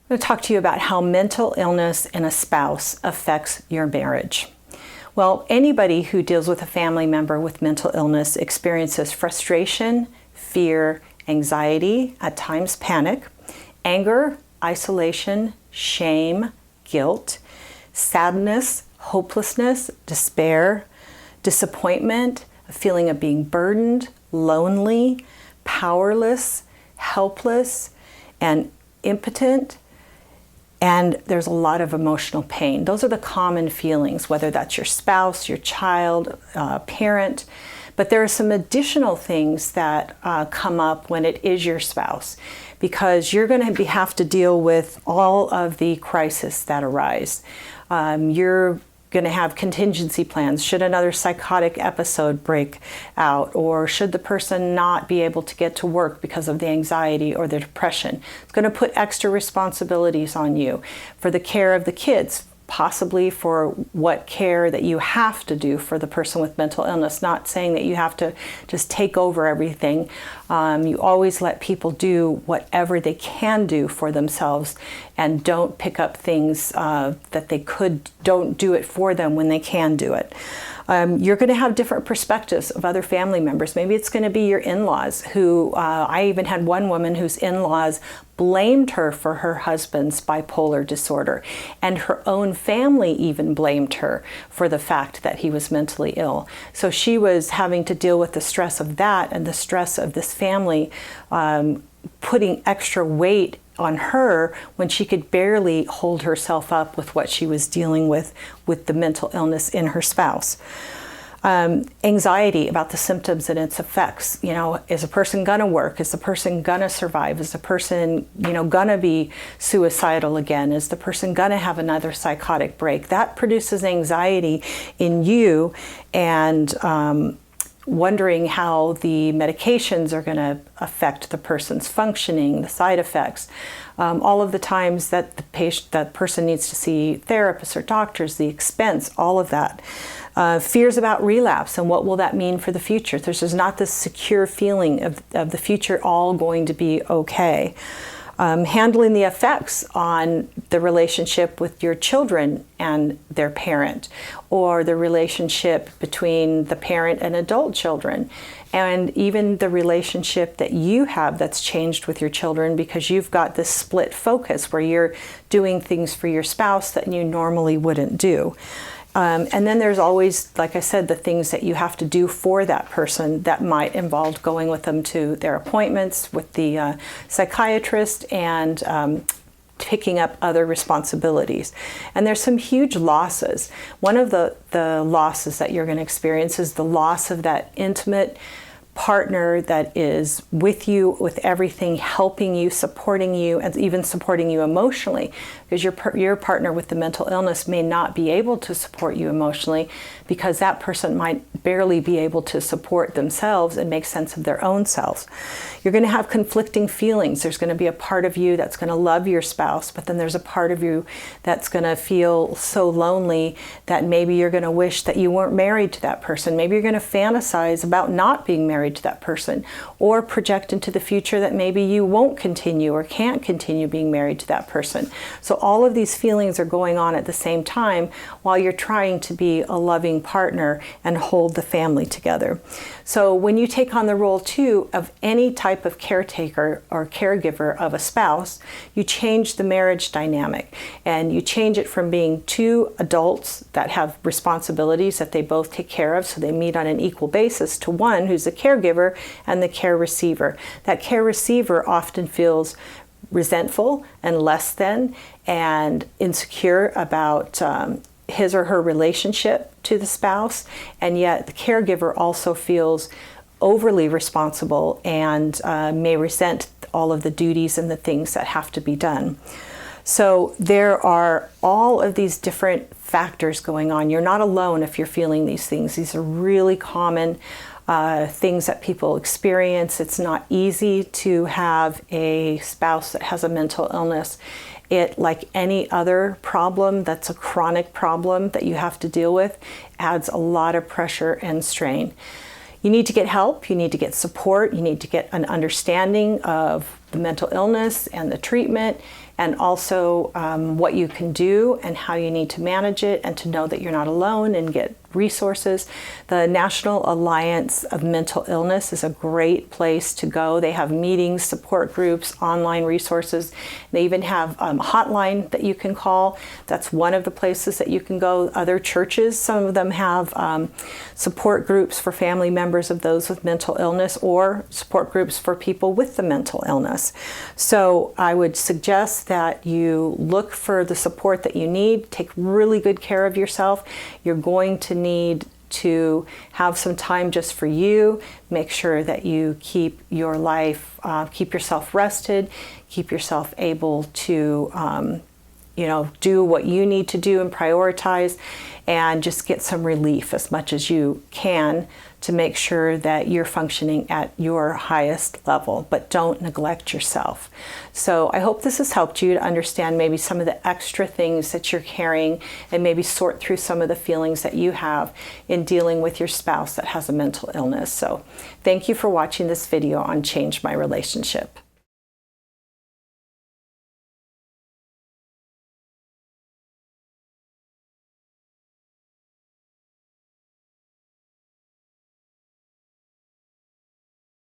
I'm going to talk to you about how mental illness in a spouse affects your marriage. Well, anybody who deals with a family member with mental illness experiences frustration, fear, anxiety, at times panic, anger, isolation, shame, guilt, sadness, hopelessness, despair, disappointment, a feeling of being burdened, lonely, powerless, helpless, and impotent. And there's a lot of emotional pain. Those are the common feelings, whether that's your spouse, your child, parent. But there are some additional things that come up when it is your spouse, because you're going to have to deal with all of the crises that arise. You're going to have contingency plans. Should another psychotic episode break out, or should the person not be able to get to work because of the anxiety or the depression? It's going to put extra responsibilities on you for the care of the kids, possibly for what care that you have to do for the person with mental illness. Not saying that you have to just take over everything. You always let people do whatever they can do for themselves, and don't pick up things that they could, don't do it for them when they can do it. You're going to have different perspectives of other family members. Maybe it's going to be your in-laws who, I even had one woman whose in-laws blamed her for her husband's bipolar disorder, and her own family even blamed her for the fact that he was mentally ill. So she was having to deal with the stress of that and the stress of this family putting extra weight on her when she could barely hold herself up with what she was dealing with the mental illness in her spouse. Anxiety about the symptoms and its effects. You know, is a person gonna work? Is the person gonna survive? Is the person, gonna be suicidal again? Is the person gonna have another psychotic break? That produces anxiety in you, and wondering how the medications are going to affect the person's functioning, the side effects, all of the times that that person needs to see therapists or doctors, the expense, all of that. Fears about relapse and what will that mean for the future. There's just not this secure feeling of the future all going to be okay. Handling the effects on the relationship with your children and their parent, or the relationship between the parent and adult children, and even the relationship that you have that's changed with your children because you've got this split focus where you're doing things for your spouse that you normally wouldn't do. And then there's always, like I said, the things that you have to do for that person that might involve going with them to their appointments with the psychiatrist, and picking up other responsibilities. And there's some huge losses. One of the losses that you're going to experience is the loss of that intimate partner that is with you with everything, helping you, supporting you, and even supporting you emotionally, because your partner with the mental illness may not be able to support you emotionally because that person might barely be able to support themselves and make sense of their own selves. You're going to have conflicting feelings. There's going to be a part of you that's going to love your spouse, but then there's a part of you that's going to feel so lonely that maybe you're going to wish that you weren't married to that person. Maybe you're going to fantasize about not being married to that person, or project into the future that maybe you won't continue or can't continue being married to that person. So all of these feelings are going on at the same time while you're trying to be a loving partner and hold the family together. So when you take on the role too of any type of caretaker or caregiver of a spouse, you change the marriage dynamic, and you change it from being two adults that have responsibilities that they both take care of, so they meet on an equal basis, to one who's a caregiver and the care receiver. That care receiver often feels resentful and less than and insecure about his or her relationship to the spouse, and yet the caregiver also feels overly responsible and may resent all of the duties and the things that have to be done. So there are all of these different factors going on. You're not alone if you're feeling these things. These are really common things that people experience. It's not easy to have a spouse that has a mental illness. It, like any other problem that's a chronic problem that you have to deal with, adds a lot of pressure and strain. You need to get help, you need to get support, you need to get an understanding of the mental illness and the treatment, and also what you can do and how you need to manage it, and to know that you're not alone and get resources. The National Alliance of Mental Illness is a great place to go. They have meetings, support groups, online resources. They even have a hotline that you can call. That's one of the places that you can go. Other churches, some of them have support groups for family members of those with mental illness, or support groups for people with the mental illness. So I would suggest that you look for the support that you need. Take really good care of yourself. You're going to need to have some time just for you. Make sure that you keep your life, keep yourself rested, keep yourself able to do what you need to do and prioritize, and just get some relief as much as you can to make sure that you're functioning at your highest level, but don't neglect yourself. So I hope this has helped you to understand maybe some of the extra things that you're carrying, and maybe sort through some of the feelings that you have in dealing with your spouse that has a mental illness. So thank you for watching this video on Change My Relationship.